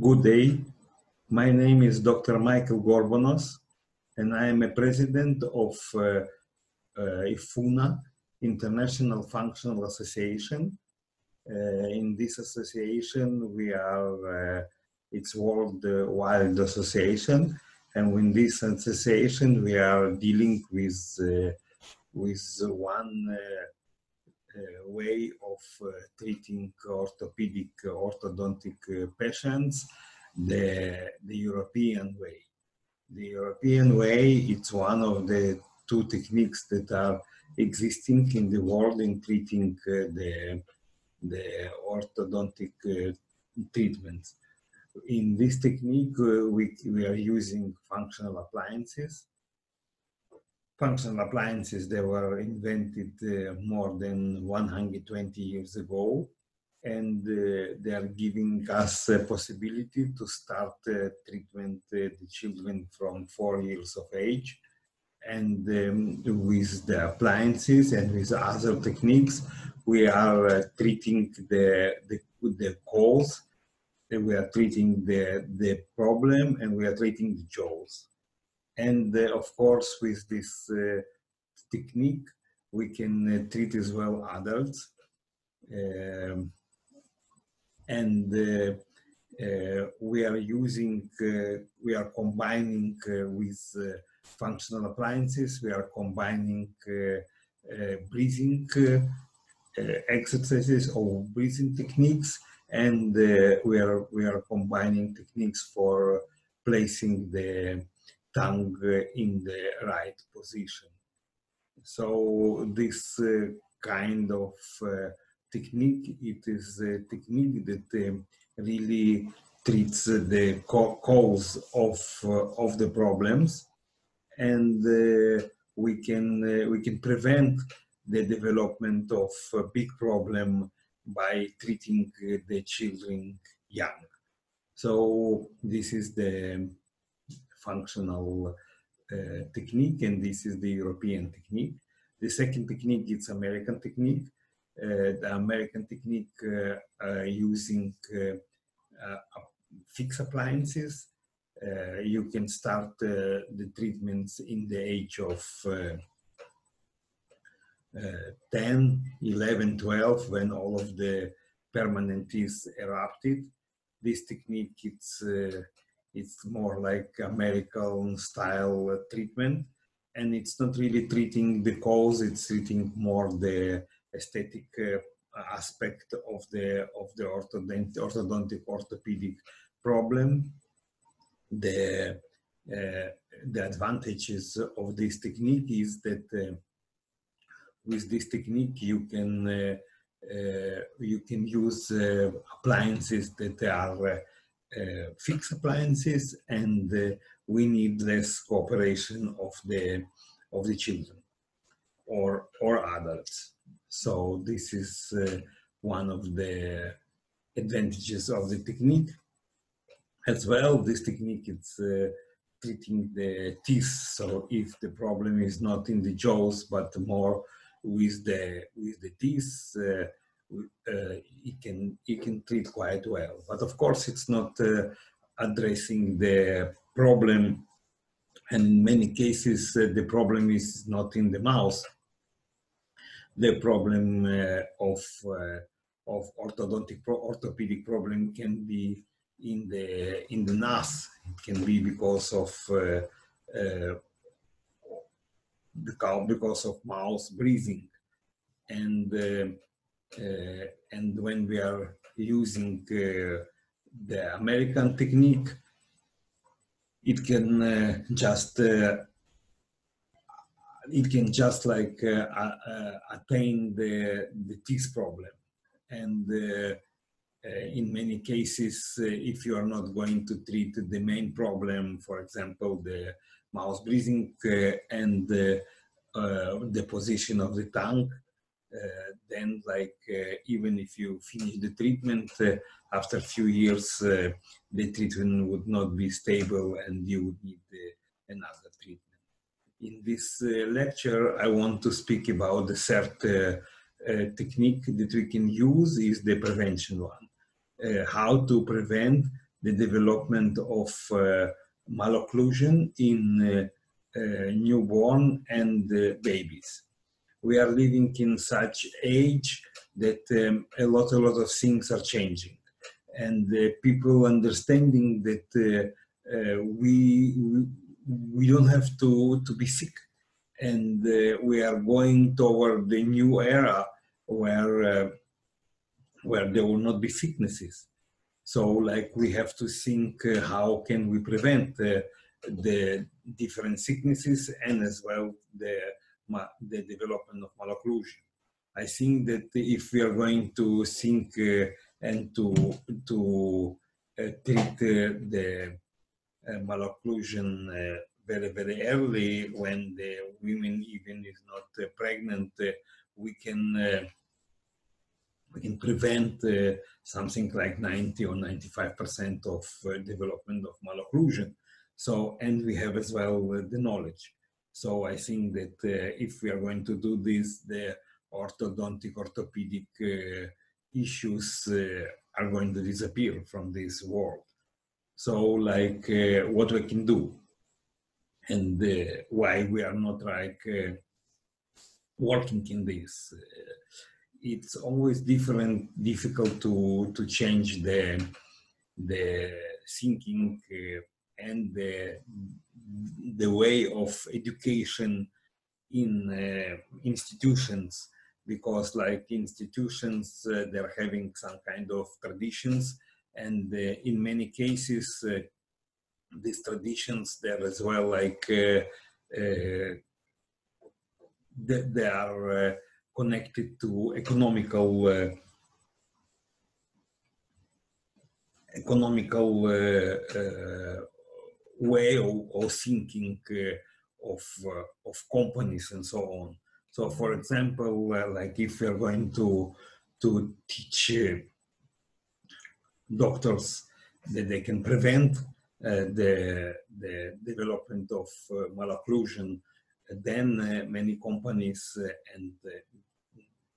Good day. My name is Dr. Michael Gorbonos, and I am a president of IFUNA, International Functional Association. In this association, we are, it's worldwide association, and in this association, we are dealing with one way of treating orthodontic patients, the European way. The European way, it's one of the two techniques that are existing in the world in treating the orthodontic treatments. In this technique, we are using functional appliances. Functional appliances, they were invented more than 120 years ago, and they are giving us a possibility to start treatment the children from 4 years of age. And with the appliances and with other techniques, we are treating the cause, we are treating the problem, and we are treating the jaws. And of course, with this technique, we can treat as well adults. We are combining with functional appliances, we are combining breathing exercises or breathing techniques, and we are combining techniques for placing the tongue in the right position. So this kind of technique, it is a technique that really treats the cause of the problems, and we can prevent the development of a big problem by treating the children young. So this is the functional technique, and this is the European technique. The second technique is American technique. The American technique using fixed appliances. You can start the treatments in the age of 10, 11, 12, when all of the permanent teeth erupted. This technique, it's more like American style treatment, and it's not really treating the cause, it's treating more the aesthetic aspect of the orthodontic orthopedic problem. The advantages of this technique is that with this technique you can use appliances that are fixed appliances, and we need less cooperation of the children or adults. So this is one of the advantages of the technique. As well, this technique is treating the teeth. So if the problem is not in the jaws but more with the teeth, it can treat quite well. But of course, it's not addressing the problem, and in many cases the problem is not in the mouth. The problem of orthopedic problem can be in the nose. It can be because of mouth breathing, and when we are using the American technique, it can just like attain the teeth problem. And in many cases, if you are not going to treat the main problem, for example, the mouth breathing and the position of the tongue, then even if you finish the treatment, after a few years, the treatment would not be stable and you would need another treatment. In this lecture, I want to speak about the third technique that we can use is the prevention one. How to prevent the development of malocclusion in newborn and babies. We are living in such age that a lot of things are changing, and people understanding that we don't have to be sick, and we are going toward the new era where there will not be sicknesses. So, like, we have to think how can we prevent the different sicknesses and as well the development of malocclusion. I think that if we are going to think and to treat the malocclusion very early, when the women even is not pregnant, we can prevent something like 90 or 95% of development of malocclusion. So, and we have as well the knowledge. So I think that if we are going to do this, the orthodontic, orthopedic issues are going to disappear from this world. So, like, what we can do, and why we are not like working in this. It's always difficult to change the thinking and the way of education in institutions, because like institutions they're having some kind of traditions, and in many cases these traditions they're as well like they are connected to economical way of thinking of companies and so on. So, for example, like if we are going to teach doctors that they can prevent the development of malocclusion, then many companies and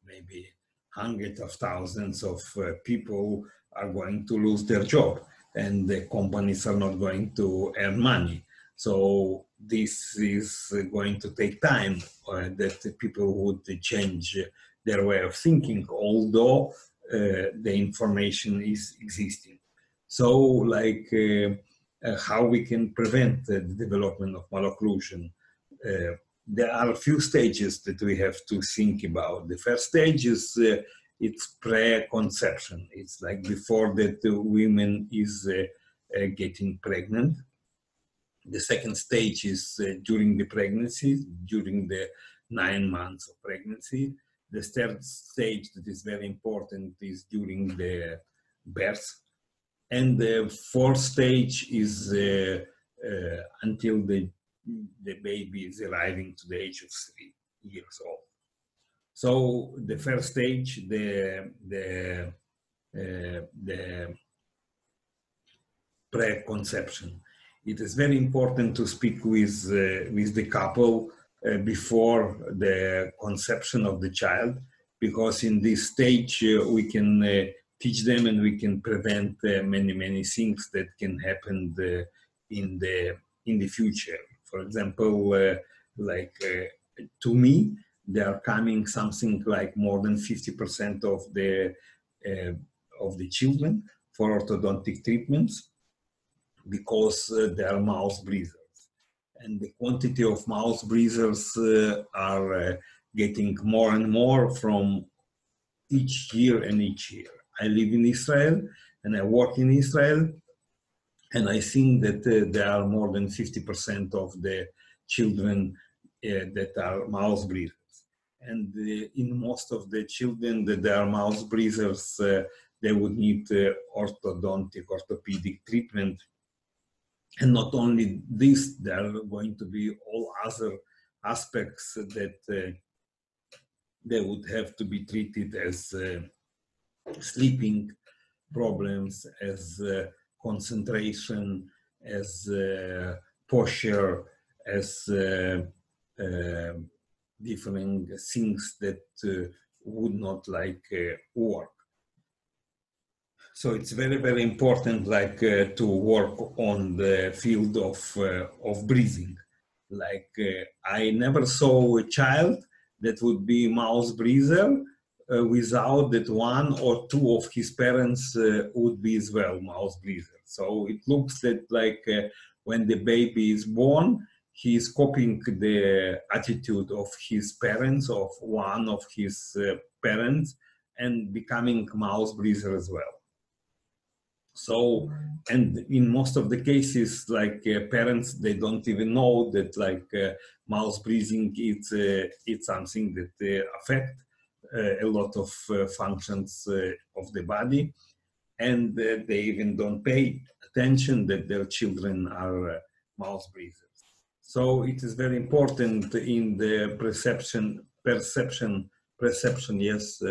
maybe hundreds of thousands of people are going to lose their job, and the companies are not going to earn money. So this is going to take time that people would change their way of thinking, although the information is existing. So, like, how we can prevent the development of malocclusion? There are a few stages that we have to think about. The first stage is it's pre-conception. It's like before that the woman is getting pregnant. The second stage is during the pregnancy, during the 9 months of pregnancy. The third stage that is very important is during the birth. And the fourth stage is until the baby is arriving to the age of 3 years old. So the first stage, the preconception. It is very important to speak with the couple before the conception of the child, because in this stage we can teach them and we can prevent many things that can happen in the future. For example, to me, there are coming something like more than 50% of the children for orthodontic treatments, because they are mouth breathers, and the quantity of mouth breathers are getting more and more from each year and each year. I live in Israel and I work in Israel, and I think that there are more than 50% of the children that are mouth breathers. And in most of the children that are mouth breathers, they would need orthodontic, orthopedic treatment. And not only this, there are going to be all other aspects that they would have to be treated, as sleeping problems, as concentration, as posture, as different things that would not like work. So it's very, very important, like to work on the field of breathing. Like I never saw a child that would be mouth breather without that one or two of his parents would be as well mouth breather. So it looks that like when the baby is born, he is copying the attitude of his parents, of one of his parents, and becoming mouth breather as well. So, and in most of the cases, like parents, they don't even know that like mouth breathing, it's something that affect a lot of functions of the body, and they even don't pay attention that their children are mouth breathers. So it is very important in the perception, yes,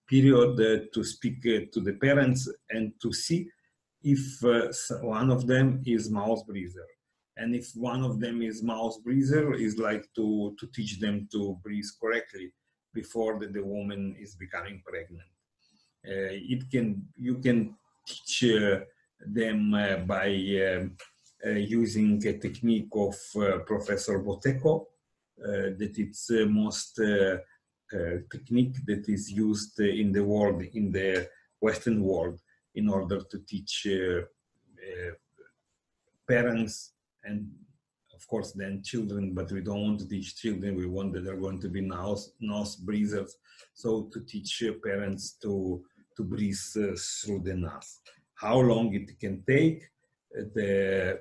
period to speak to the parents and to see if one of them is mouth breather. And if one of them is mouth breather, is like to teach them to breathe correctly before the woman is becoming pregnant. You can teach them by using a technique of Professor Boteco, that it's the most technique that is used in the world, in the Western world, in order to teach parents and of course then children, but we don't want to teach children, we want that they're going to be nose breathers. So to teach parents to breathe through the nose. How long it can take, the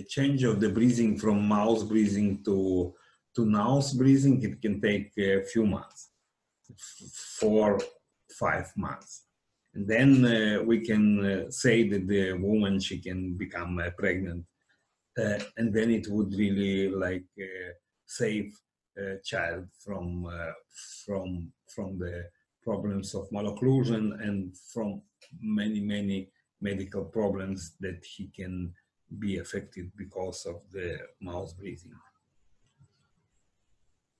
change of the breathing from mouth breathing to nose breathing, it can take a few months, 4-5 months. And then we can say that the woman, she can become pregnant. And then it would really like save a child from the problems of malocclusion and from many medical problems that he can be affected because of the mouth breathing.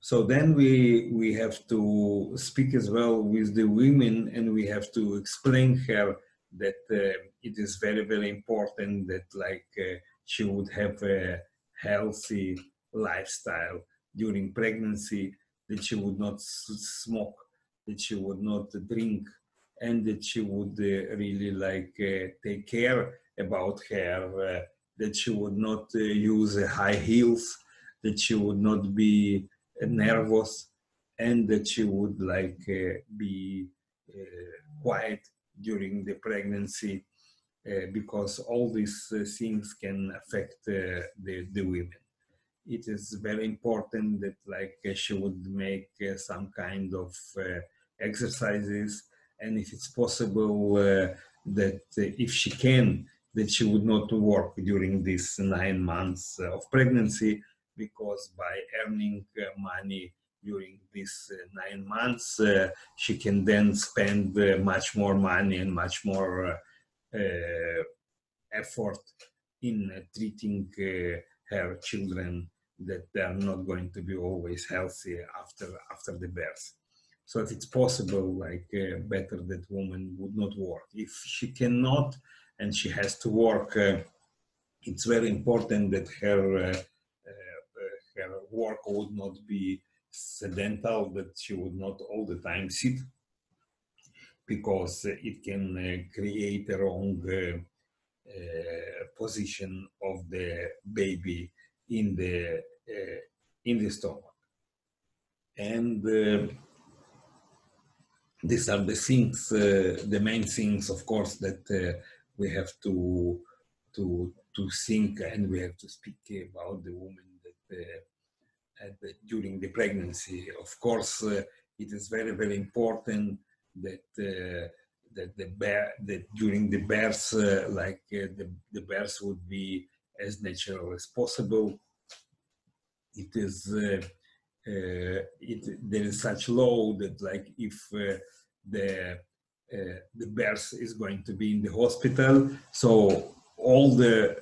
So then we have to speak as well with the women, and we have to explain her that it is very important that like she would have a healthy lifestyle during pregnancy, that she would not smoke, that she would not drink, and that she would really like take care about her, that she would not use high heels, that she would not be nervous, and that she would like be quiet during the pregnancy, because all these things can affect the women. It is very important that like she would make some kind of exercises, and if it's possible that if she can, that she would not work during these 9 months of pregnancy, because by earning money during these 9 months, she can then spend much more money and much more effort in treating her children that they are not going to be always healthy after the birth. So if it's possible, like better that woman would not work. If she cannot and she has to work, it's very important that her work would not be sedental, that she would not all the time sit, because it can create a wrong position of the baby in the stomach. And these are the things, the main things, of course, that we have to think, and we have to speak about the woman that during the pregnancy. Of course, it is very important that that during the birth, the birth would be as natural as possible. It is there is such law that like if the birth is going to be in the hospital, so all the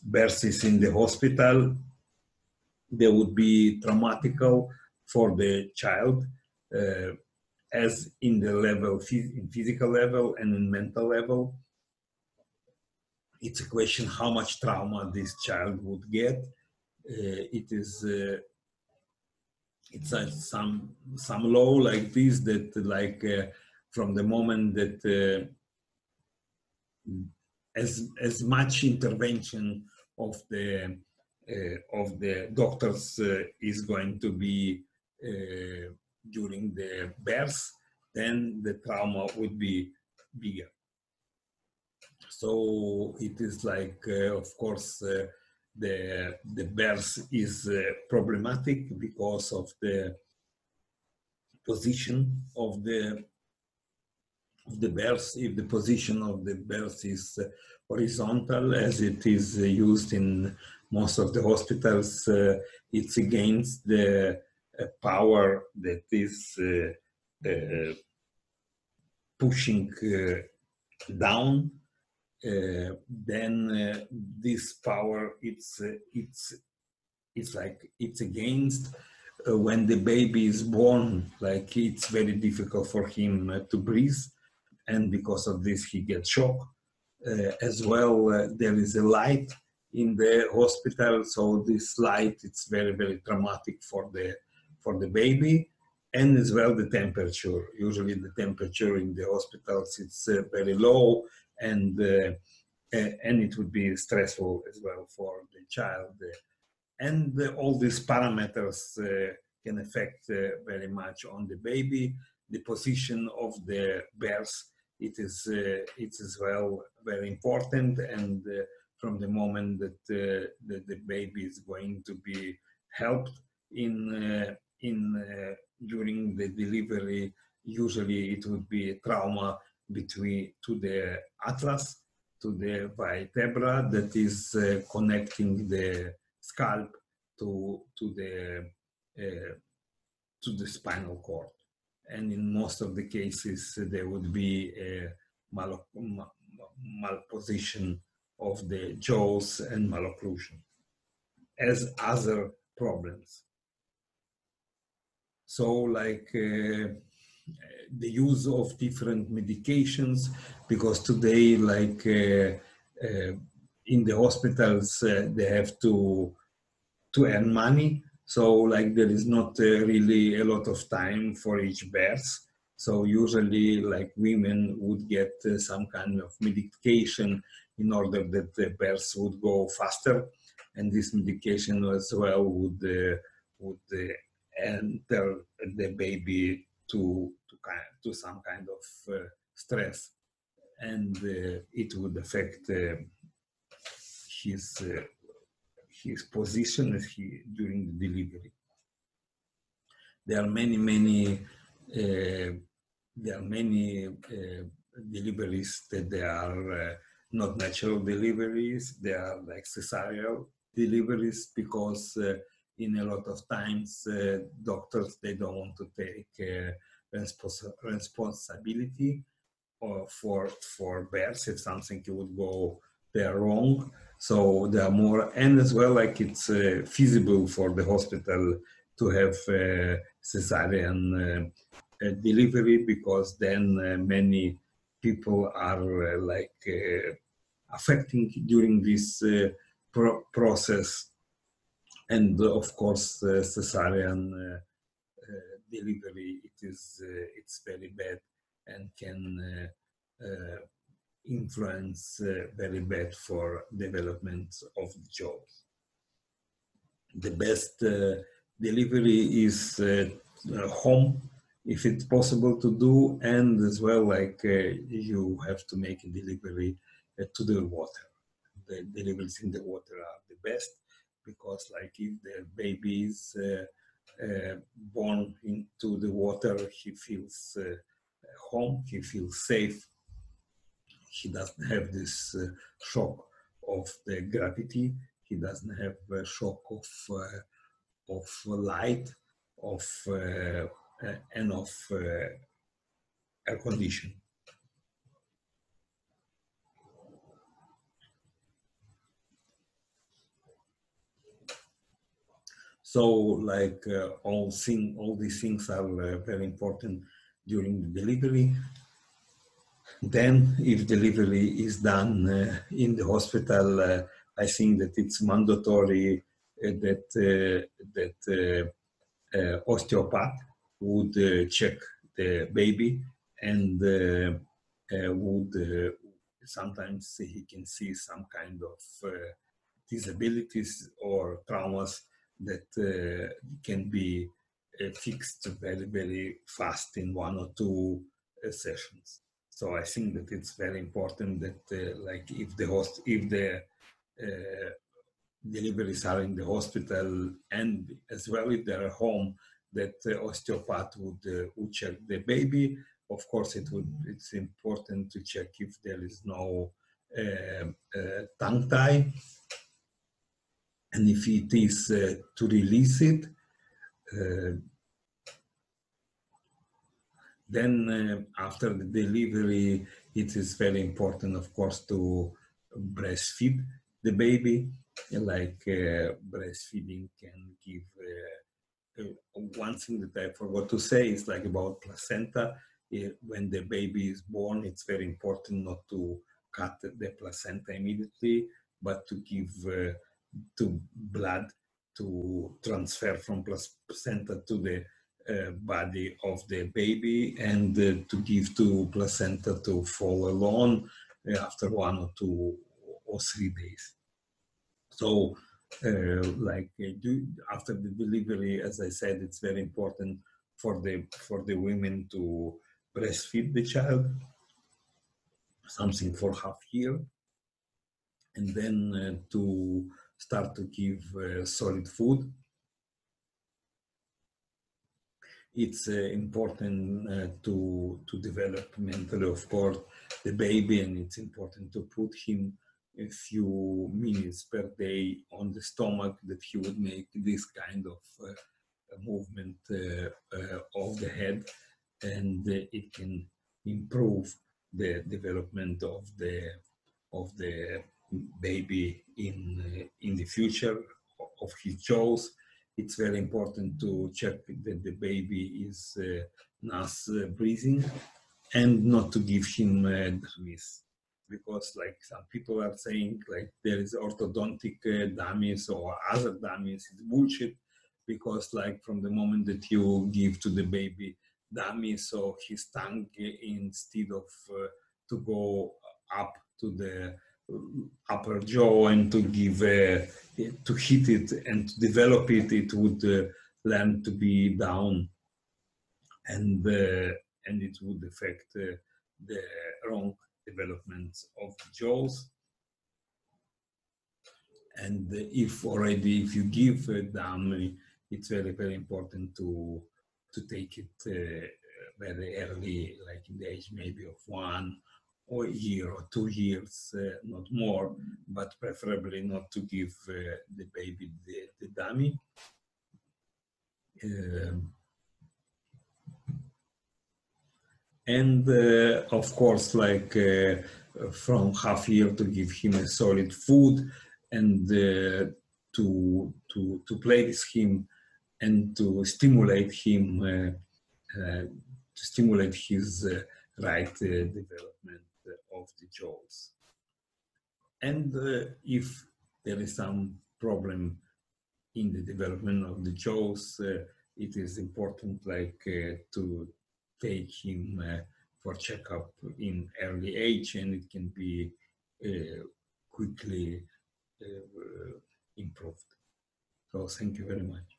births in the hospital, they would be traumatical for the child. as in the level, in physical level and in mental level. It's a question how much trauma this child would get. It's some law like this that from the moment that as much intervention of the doctors is going to be during the birth, then the trauma would be bigger. So it is of course, the birth is problematic because of the position of the birth. If the position of the birth is horizontal, as it is used in most of the hospitals, it's against the power that is pushing down. Then this power, it's against. When the baby is born, it's very difficult for him to breathe, and because of this he gets shocked. As well, there is a light in the hospital, so this light, it's very, very traumatic for the baby. And as well, the temperature. Usually the temperature in the hospitals, it's very low, and it would be stressful as well for the child. And all these parameters can affect very much on the baby. The position of the birth, it's as well very important. And from the moment that the baby is going to be helped during the delivery, usually it would be a trauma to the atlas, to the vertebra that is connecting the scalp to the spinal cord. And in most of the cases, there would be a malposition of the jaws and malocclusion as other problems. So the use of different medications, because today in the hospitals they have to earn money, so there is not really a lot of time for each birth. So usually women would get some kind of medication in order that the birth would go faster, and this medication as well would enter the baby to some kind of stress, and it would affect his position during the delivery. There are many deliveries that they are not natural deliveries. They are cesarean deliveries, because in a lot of times doctors, they don't want to take responsibility for births if something would go there wrong. So there are more, and as well it's feasible for the hospital to have cesarean delivery, because then many people are affecting during this process. And of course, cesarean delivery, it's very bad and can influence very bad for development of the jaws. The best delivery is home, if it's possible to do, and as well you have to make a delivery to the water. The deliveries in the water are the best, because if the baby is born into the water, he feels home, he feels safe. He doesn't have this shock of the gravity. He doesn't have a shock of light, and of air conditioning. So all these things are very important during the delivery. Then, if delivery is done in the hospital, I think that it's mandatory that osteopath would check the baby and would sometimes he can see some kind of disabilities or traumas that can be fixed very, very fast in 1 or 2 sessions. So I think that it's very important that, like, if the deliveries are in the hospital and as well if they're at home, that osteopath would check the baby. Of course, it's important to check if there is no tongue tie, and if it is to release it. Then after the delivery, it is very important, of course, to breastfeed the baby. Like breastfeeding can give one thing that I forgot to say is like about placenta. When the baby is born, it's very important not to cut the placenta immediately, but to give to blood to transfer from placenta to the body of the baby, and to give to placenta to fall alone after 1 or 2 or 3 days. So after the delivery, as I said, it's very important for the women to breastfeed the child, something for half year, and then to start to give solid food. It's important to develop mentally, of course, the baby, and it's important to put him a few minutes per day on the stomach, that he would make this kind of movement of the head, and it can improve the development of the baby in the future, of his jaws. It's very important to check that the baby is NAS breathing, and not to give him dummies, because like some people are saying, like there is orthodontic dummies or other dummies. It's bullshit, because like from the moment that you give to the baby dummy, so his tongue, instead of to go up to the upper jaw and to give to hit it and to develop it, it would learn to be down, and it would affect the wrong development of the jaws. And if you give a dummy, it's very, very important to take it very early, like in the age maybe of 1 or a year or 2 years, not more, but preferably not to give the baby the dummy. And of course, like from half year, to give him a solid food, and to play with him, and to stimulate him, to stimulate his right development of the jaws. And if there is some problem in the development of the jaws, it is important, like to take him for checkup in early age, and it can be quickly improved. So thank you very much.